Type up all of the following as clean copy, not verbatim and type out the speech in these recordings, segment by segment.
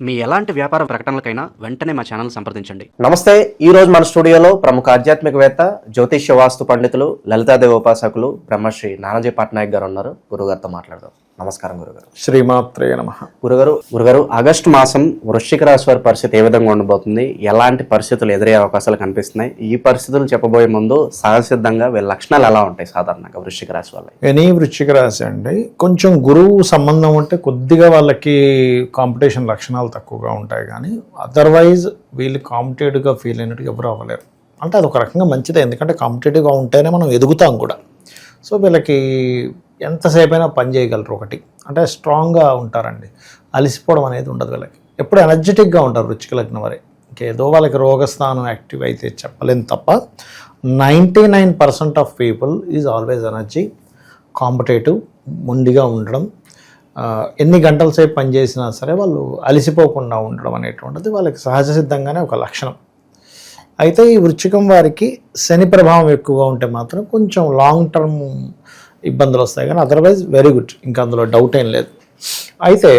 మీ ఎలాంటి వ్యాపార ప్రకటనలకైనా వెంటనే మా ఛానల్ సంప్రదించండి. నమస్తే. ఈ రోజు మన స్టూడియోలో ప్రముఖ ఆధ్యాత్మికవేత్త, జ్యోతిష్య వాస్తు పండితులు, లలితాదేవి ఉపాసకులు బ్రహ్మశ్రీ నానాజీ పట్నాయక్ గారు ఉన్నారు. గురుగారితో మాట్లాడదాం. నమస్కారం గురుగారు. శ్రీమాత్రే నమః. గురుగారు ఆగస్టు మాసం వృశ్చిక రాశి వారి పరిస్థితి ఏ విధంగా ఉండబోతుంది? ఎలాంటి పరిస్థితులు ఎదురయ్యే అవకాశాలు కనిపిస్తున్నాయి? ఈ పరిస్థితులు చెప్పబోయే ముందు సహజసిద్ధంగా వీళ్ళ లక్షణాలు ఎలా ఉంటాయి సాధారణంగా వృశ్చిక రాశి వాళ్ళకి? ఎనీ వృశ్చిక రాశి అండి, కొంచెం గురువు సంబంధం ఉంటే కొద్దిగా వాళ్ళకి కాంపిటీషన్ లక్షణాలు తక్కువగా ఉంటాయి, కానీ అదర్వైజ్ వీళ్ళు కాంపిటేటివ్గా ఫీల్ అయినట్టు ఎవరు అవ్వలేరు. అంటే అదొక రకంగా మంచిదే, ఎందుకంటే కాంపిటేటివ్గా ఉంటేనే మనం ఎదుగుతాం కూడా. సో వీళ్ళకి ఎంతసేపు అయినా పని చేయగలరు. ఒకటి అంటే స్ట్రాంగ్గా ఉంటారండి, అలసిపోవడం అనేది ఉండదు వీళ్ళకి. ఎప్పుడు ఎనర్జెటిక్గా ఉంటారు వృశ్చిక లగ్నం వారే. ఇంకేదో వాళ్ళకి రోగస్థానం యాక్టివ్ అయితే చెప్పలేం తప్ప 99% of people is always energy, competitive, మొండిగా ఉండడం, ఎన్ని గంటల సేపు పనిచేసినా సరే వాళ్ళు అలసిపోకుండా ఉండడం అనేటువంటిది వాళ్ళకి సహజ సిద్ధంగానే ఒక లక్షణం. అయితే ఈ వృశ్చికం వారికి శని ప్రభావం ఎక్కువగా ఉంటే మాత్రం కొంచెం లాంగ్ టర్మ్ ఇబ్బందులు వస్తాయి, కానీ అదర్వైజ్ వెరీ గుడ్, ఇంకా అందులో డౌట్ ఏం లేదు. అయితే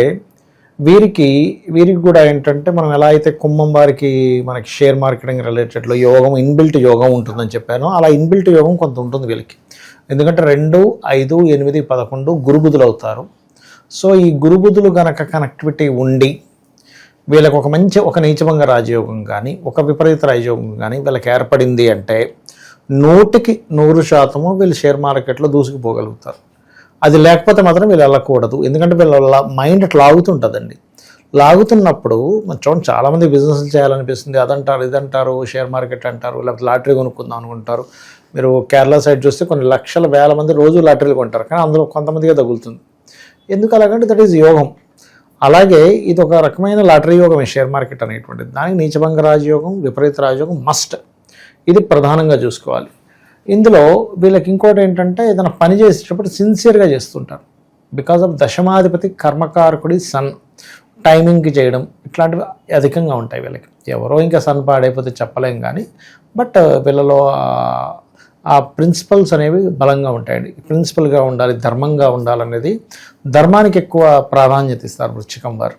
వీరికి కూడా ఏంటంటే, మనం ఎలా అయితే కుంభం వారికి మనకి షేర్ మార్కెటింగ్ రిలేటెడ్లో యోగం, ఇన్బిల్ట్ యోగం ఉంటుందని చెప్పాను, అలా ఇన్బిల్ట్ యోగం కొంత ఉంటుంది వీళ్ళకి. ఎందుకంటే 2, 5, 8, 11 గురుబుధులు అవుతారు. సో ఈ గురుబుధులు గనక కనెక్టివిటీ ఉండి వీళ్ళకి ఒక నీచభంగ రాజయోగం కానీ ఒక విపరీత రాజయోగం కానీ వీళ్ళకి ఏర్పడింది అంటే 100% వీళ్ళు షేర్ మార్కెట్లో దూసుకుపోగలుగుతారు. అది లేకపోతే మాత్రం వీళ్ళు వెళ్ళకూడదు, ఎందుకంటే వీళ్ళ మైండ్ అట్లా లాగుతుంటుందండి. లాగుతున్నప్పుడు మనం చూడండి, చాలామంది బిజినెస్లు చేయాలనిపిస్తుంది, అదంటారు ఇదంటారు, షేర్ మార్కెట్ అంటారు, లేకపోతే లాటరీ కొనుక్కుందాం అనుకుంటారు. మీరు కేరళ సైడ్ చూస్తే కొన్ని లక్షల వేల మంది రోజు లాటరీలు కొంటారు, కానీ అందులో కొంతమందిగా తగులుతుంది. ఎందుకు అలాగంటే దట్ ఈజ్ యోగం. అలాగే ఇది ఒక రకమైన లాటరీ యోగం షేర్ మార్కెట్ అనేటువంటిది. దానికి నీచభంగ రాజయోగం, విపరీత రాజయోగం మస్ట్, ఇది ప్రధానంగా చూసుకోవాలి. ఇందులో వీళ్ళకి ఇంకోటి ఏంటంటే, ఏదైనా పని చేసేటప్పుడు సిన్సియర్గా చేస్తుంటారు. బికాజ్ ఆఫ్ దశమాధిపతి కర్మకారకుడి సన్, టైమింగ్కి చేయడం ఇట్లాంటివి అధికంగా ఉంటాయి వీళ్ళకి. ఎవరో ఇంకా సన్ పాడైపోతే చెప్పలేం, కానీ బట్ వీళ్ళలో ఆ ప్రిన్సిపల్స్ అనేవి బలంగా ఉంటాయండి. ప్రిన్సిపల్గా ఉండాలి, ధర్మంగా ఉండాలనేది, ధర్మానికి ఎక్కువ ప్రాధాన్యత ఇస్తారు వృశ్చికం వారు.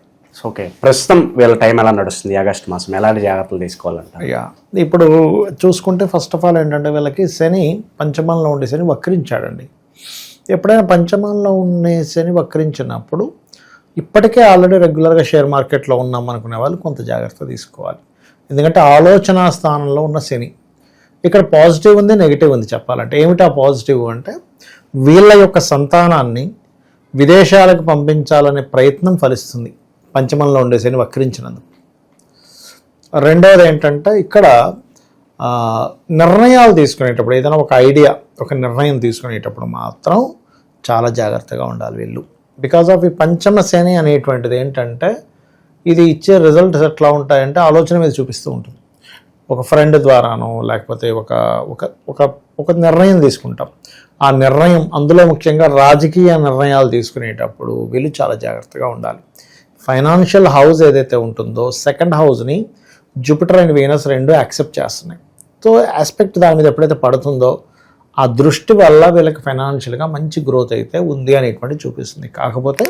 ఓకే, ప్రస్తుతం వీళ్ళ టైం ఎలా నడుస్తుంది? ఆగస్టు మాసం ఎలాంటి జాగ్రత్తలు తీసుకోవాలంట? ఇప్పుడు చూసుకుంటే ఫస్ట్ ఆఫ్ ఆల్ ఏంటంటే, వీళ్ళకి శని పంచమంలో ఉండే శని వక్రించాడండి. ఎప్పుడైనా పంచమంలో ఉండే శని వక్రించినప్పుడు ఇప్పటికే ఆల్రెడీ రెగ్యులర్గా షేర్ మార్కెట్లో ఉన్నాం అనుకునే వాళ్ళు కొంత జాగ్రత్త తీసుకోవాలి. ఎందుకంటే ఆలోచన స్థానంలో ఉన్న శని, ఇక్కడ పాజిటివ్ ఉంది, నెగిటివ్ ఉంది. చెప్పాలంటే ఏమిటా పాజిటివ్ అంటే, వీళ్ళ యొక్క సంతానాన్ని విదేశాలకు పంపించాలనే ప్రయత్నం ఫలిస్తుంది పంచమంలో ఉండే శని వక్రించినందుకు. రెండవది ఏంటంటే, ఇక్కడ నిర్ణయాలు తీసుకునేటప్పుడు, ఏదైనా ఒక ఐడియా, ఒక నిర్ణయం తీసుకునేటప్పుడు మాత్రం చాలా జాగ్రత్తగా ఉండాలి వీళ్ళు. బికాజ్ ఆఫ్ ఈ పంచమ శని అనేటువంటిది ఏంటంటే, ఇది ఇచ్చే రిజల్ట్స్ ఎట్లా ఉంటాయంటే ఆలోచన మీద చూపిస్తూ ఉంటుంది. ఒక ఫ్రెండ్ ద్వారానో లేకపోతే ఒక నిర్ణయం తీసుకుంటాం. ఆ నిర్ణయం, అందులో ముఖ్యంగా రాజకీయ నిర్ణయాలు తీసుకునేటప్పుడు వీళ్ళు చాలా జాగ్రత్తగా ఉండాలి. ఫైనాన్షియల్ హౌస్ ఏదైతే ఉంటుందో, సెకండ్ హౌస్ని జూపిటర్ అండ్ వీనస్ 2 యాక్సెప్ట్ చేస్తున్నాయి. సో ఆస్పెక్ట్ దాని మీద ఎప్పుడైతే పడుతుందో, ఆ దృష్టి వల్ల వీళ్ళకి ఫైనాన్షియల్గా మంచి గ్రోత్ అయితే ఉంది అనేటువంటి చూపిస్తుంది. కాకపోతే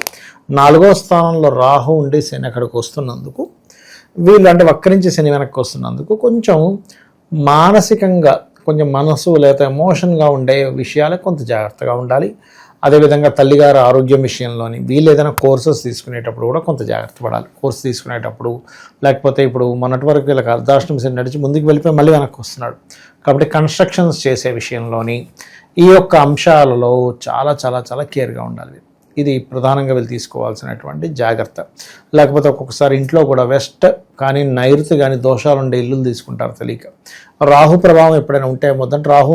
4వ స్థానంలో రాహు ఉండి శని అక్కడికి వస్తున్నందుకు, వీళ్ళు అంటే వక్రించి శని వెనక్కి వస్తున్నందుకు కొంచెం మానసికంగా, కొంచెం మనసు లేదా ఎమోషన్గా ఉండే విషయాలకు కొంత జాగ్రత్తగా ఉండాలి. అదేవిధంగా తల్లిగారి ఆరోగ్యం విషయంలోని వీళ్ళు ఏదైనా కోర్సెస్ తీసుకునేటప్పుడు కూడా కొంత జాగ్రత్త పడాలి. కోర్సు తీసుకునేటప్పుడు, లేకపోతే ఇప్పుడు మొన్నటి వరకు వీళ్ళకి అర్ధాష్టమి శని నడిచి ముందుకు వెళ్ళిపోయి మళ్ళీ వెనక్కి వస్తున్నాడు, కాబట్టి కన్స్ట్రక్షన్స్ చేసే విషయంలోని ఈ యొక్క అంశాలలో చాలా చాలా చాలా కేర్గా ఉండాలి. ఇది ప్రధానంగా వీళ్ళు తీసుకోవాల్సినటువంటి జాగ్రత్త. లేకపోతే ఒక్కొక్కసారి ఇంట్లో కూడా వెస్ట్ కానీ నైరుతి కానీ దోషాలు ఉండే ఇల్లులు తీసుకుంటారు తెలియక. రాహు ప్రభావం ఎప్పుడైనా ఉంటే మొదటి రాహు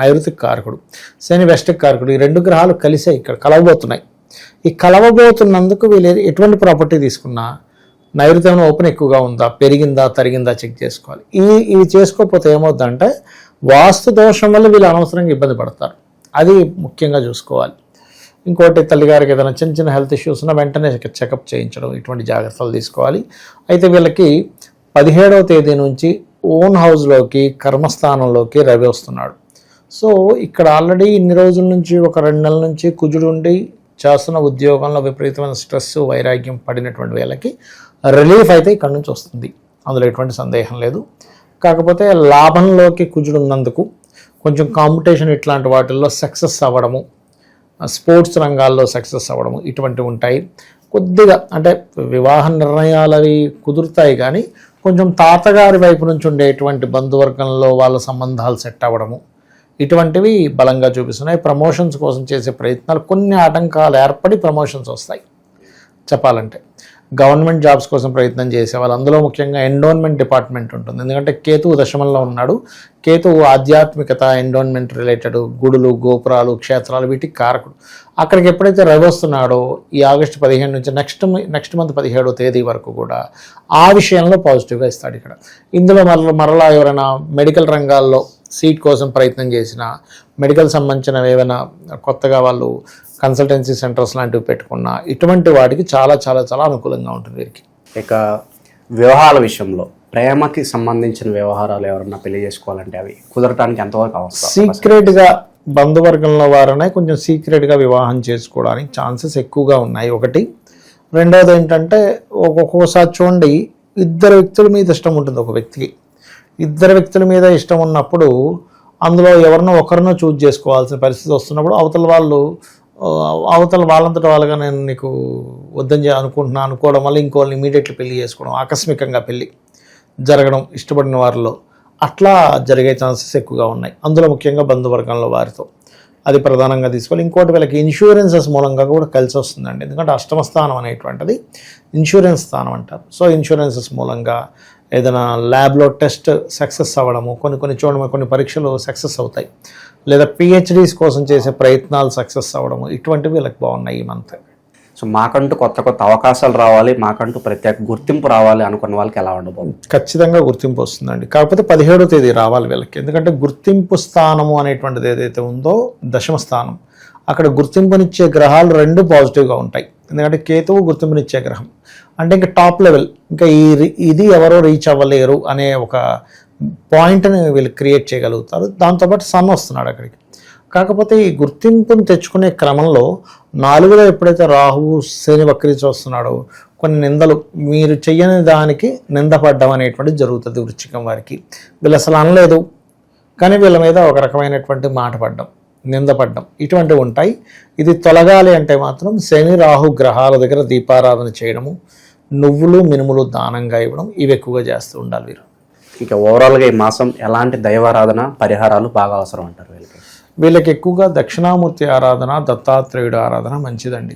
నైరుతికి కారకుడు, శని వెస్ట్కి కారకుడు. ఈ 2 గ్రహాలు కలిసే ఇక్కడ కలవబోతున్నాయి. ఈ కలవబోతున్నందుకు వీళ్ళు ఎటువంటి ప్రాపర్టీ తీసుకున్నా నైరుతి ఏమైనా ఓపెన్ ఎక్కువగా ఉందా, పెరిగిందా, తరిగిందా చెక్ చేసుకోవాలి. ఇవి చేసుకోకపోతే ఏమవుతుందంటే, వాస్తు దోషం వల్ల వీళ్ళు అనవసరంగా ఇబ్బంది పడతారు. అది ముఖ్యంగా చూసుకోవాలి. ఇంకోటి, తల్లిగారికి ఏదైనా చిన్న హెల్త్ ఇష్యూస్ ఉన్నా వెంటనే చెకప్ చేయించడం, ఇటువంటి జాగ్రత్తలు తీసుకోవాలి. అయితే వీళ్ళకి 17వ తేదీ నుంచి ఓన్ హౌస్లోకి, కర్మస్థానంలోకి రవి వస్తున్నాడు. సో ఇక్కడ ఆల్రెడీ ఇన్ని రోజుల నుంచి, ఒక 2 నెలల నుంచి కుజుడు ఉండి చేస్తున్న ఉద్యోగంలో విపరీతమైన స్ట్రెస్, వైరాగ్యం పడినటువంటి వీళ్ళకి రిలీఫ్ అయితే ఇక్కడ నుంచి వస్తుంది, అందులో ఎటువంటి సందేహం లేదు. కాకపోతే లాభంలోకి కుజుడు ఉన్నందుకు కొంచెం కాంపిటీషన్ ఇట్లాంటి వాటిల్లో సక్సెస్ అవ్వడము, స్పోర్ట్స్ రంగాల్లో సక్సెస్ అవ్వడము ఇటువంటివి ఉంటాయి. కొద్దిగా అంటే వివాహ నిర్ణయాలు అవి కుదురుతాయి, కానీ కొంచెం తాతగారి వైపు నుంచి ఉండేటువంటి బంధువర్గంలో వాళ్ళ సంబంధాలు సెట్ అవ్వడము ఇటువంటివి బలంగా చూపిస్తున్నాయి. ప్రమోషన్స్ కోసం చేసే ప్రయత్నాలు కొన్ని ఆటంకాలు ఏర్పడి ప్రమోషన్స్ వస్తాయి. చెప్పాలంటే గవర్నమెంట్ జాబ్స్ కోసం ప్రయత్నం చేసేవాళ్ళు, అందులో ముఖ్యంగా ఎండోన్మెంట్ డిపార్ట్మెంట్ ఉంటుంది. ఎందుకంటే కేతువు దశమంలో ఉన్నాడు. కేతువు ఆధ్యాత్మికత, ఎండోన్మెంట్ రిలేటెడ్ గుడులు, గోపురాలు, క్షేత్రాలు వీటికి కారకుడు. అక్కడికి ఎప్పుడైతే రవి వస్తున్నాడో ఈ ఆగస్టు 15 నుంచి నెక్స్ట్ మంత్ 17వ తేదీ వరకు కూడా ఆ విషయంలో పాజిటివ్గా ఇస్తాడు. ఇక్కడ ఇందులో మరలా ఎవరైనా మెడికల్ రంగాల్లో సీట్ కోసం ప్రయత్నం చేసిన, మెడికల్ సంబంధించినవి ఏమైనా కొత్తగా వాళ్ళు కన్సల్టెన్సీ సెంటర్స్ లాంటివి పెట్టుకున్న ఇటువంటి వాటికి చాలా చాలా చాలా అనుకూలంగా ఉంటుంది వీరికి. ఇక వివాహాల విషయంలో ప్రేమకి సంబంధించిన వ్యవహారాలు ఎవరన్నా పెళ్లి చేసుకోవాలంటే అవి కుదరటానికి ఎంతవరకు అవసరం? సీక్రెట్గా బంధువర్గంలో వారనే కొంచెం సీక్రెట్గా వివాహం చేసుకోవడానికి ఛాన్సెస్ ఎక్కువగా ఉన్నాయి ఒకటి. రెండవది ఏంటంటే ఒక్కొక్కసారి చూడండి, ఇద్దరు వ్యక్తుల మీద ఇష్టం ఉంటుంది ఒక వ్యక్తికి. ఇద్దరు వ్యక్తుల మీద ఇష్టం ఉన్నప్పుడు అందులో ఎవరినో ఒకరినో చూజ్ చేసుకోవాల్సిన పరిస్థితి వస్తున్నప్పుడు అవతల వాళ్ళంతటా వాళ్ళగా నేను నీకు వద్దని అనుకోవడం వల్ల ఇంకోళ్ళని ఇమీడియట్లీ పెళ్లి చేసుకోవడం, ఆకస్మికంగా పెళ్ళి జరగడం ఇష్టపడిన వారిలో అట్లా జరిగే ఛాన్సెస్ ఎక్కువగా ఉన్నాయి. అందులో ముఖ్యంగా బంధువర్గంలో వారితో అది ప్రధానంగా తీసుకోవాలి. ఇంకోటి వీళ్ళకి ఇన్సూరెన్సెస్ మూలంగా కూడా కలిసి వస్తుందండి. ఎందుకంటే అష్టమ స్థానం అనేటువంటిది ఇన్సూరెన్స్ స్థానం అంటారు. సో ఇన్సూరెన్సెస్ మూలంగా ఏదైనా ల్యాబ్లో టెస్ట్ సక్సెస్ అవ్వడము, కొన్ని పరీక్షలు సక్సెస్ అవుతాయి, లేదా పిహెచ్డీస్ కోసం చేసే ప్రయత్నాలు సక్సెస్ అవ్వడము ఇటువంటివి వీళ్ళకి బాగున్నాయి ఈ మంత్. సో మాకంటూ కొత్త కొత్త అవకాశాలు రావాలి, మాకంటూ ప్రత్యేక గుర్తింపు రావాలి అనుకున్న వాళ్ళకి ఎలా ఉండబోతుంది? ఖచ్చితంగా గుర్తింపు వస్తుందండి. కాకపోతే 17వ తేదీ రావాలి వీళ్ళకి. ఎందుకంటే గుర్తింపు స్థానము అనేటువంటిది ఏదైతే ఉందో దశమ స్థానం, అక్కడ గుర్తింపునిచ్చే గ్రహాలు రెండు పాజిటివ్గా ఉంటాయి. ఎందుకంటే కేతువు గుర్తింపునిచ్చే గ్రహం అంటే ఇంకా టాప్ లెవెల్, ఇంకా ఇది ఎవరో రీచ్ అవ్వలేరు అనే ఒక పాయింట్ని వీళ్ళు క్రియేట్ చేయగలుగుతారు. దాంతోపాటు సన్ వస్తున్నాడు అక్కడికి. కాకపోతే ఈ గుర్తింపును తెచ్చుకునే క్రమంలో 4లో ఎప్పుడైతే రాహువు శని వక్రించి వస్తున్నాడో కొన్ని నిందలు, మీరు చెయ్యని దానికి నిందపడ్డం అనేటువంటిది జరుగుతుంది వృశ్చికం వారికి. వీళ్ళు అసలు అనలేదు కానీ వీళ్ళ మీద ఒక రకమైనటువంటి మాట పడ్డం, నిందపడ్డం ఇటువంటివి ఉంటాయి. ఇది తొలగాలి అంటే మాత్రం శని రాహు గ్రహాల దగ్గర దీపారాధన చేయడము, నువ్వులు మినుములు దానంగా ఇవ్వడం ఇవి ఎక్కువగా చేస్తూ ఉండాలి వీరు. ఇక ఓవరాల్గా ఈ మాసం ఎలాంటి దైవారాధన పరిహారాలు బాగా అవసరం అంటారు వీళ్ళకి ఎక్కువగా దక్షిణామూర్తి ఆరాధన, దత్తాత్రేయుడు ఆరాధన మంచిదండి.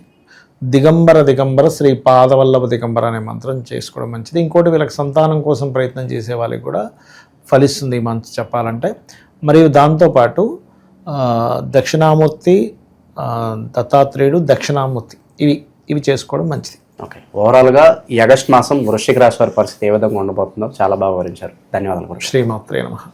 దిగంబర శ్రీ పాదవల్లభ దిగంబర అనే మంత్రం చేసుకోవడం మంచిది. ఇంకోటి వీళ్ళకి సంతానం కోసం ప్రయత్నం చేసే వాళ్ళకి కూడా ఫలిస్తుంది ఈ మంత్రం చెప్పాలంటే. మరియు దాంతోపాటు దక్షిణామూర్తి, దత్తాత్రేయుడు, దక్షిణామూర్తి ఇవి చేసుకోవడం మంచిది. ఓకే, ఓవరాల్గా ఈ ఆగస్ట్ మాసం వృశ్చిక రాశి వారి పరిస్థితి ఏ విధంగా ఉండబోతుందో చాలా బాగా వివరించారు. ధన్యవాదాలు. శ్రీమాత్రే నమః.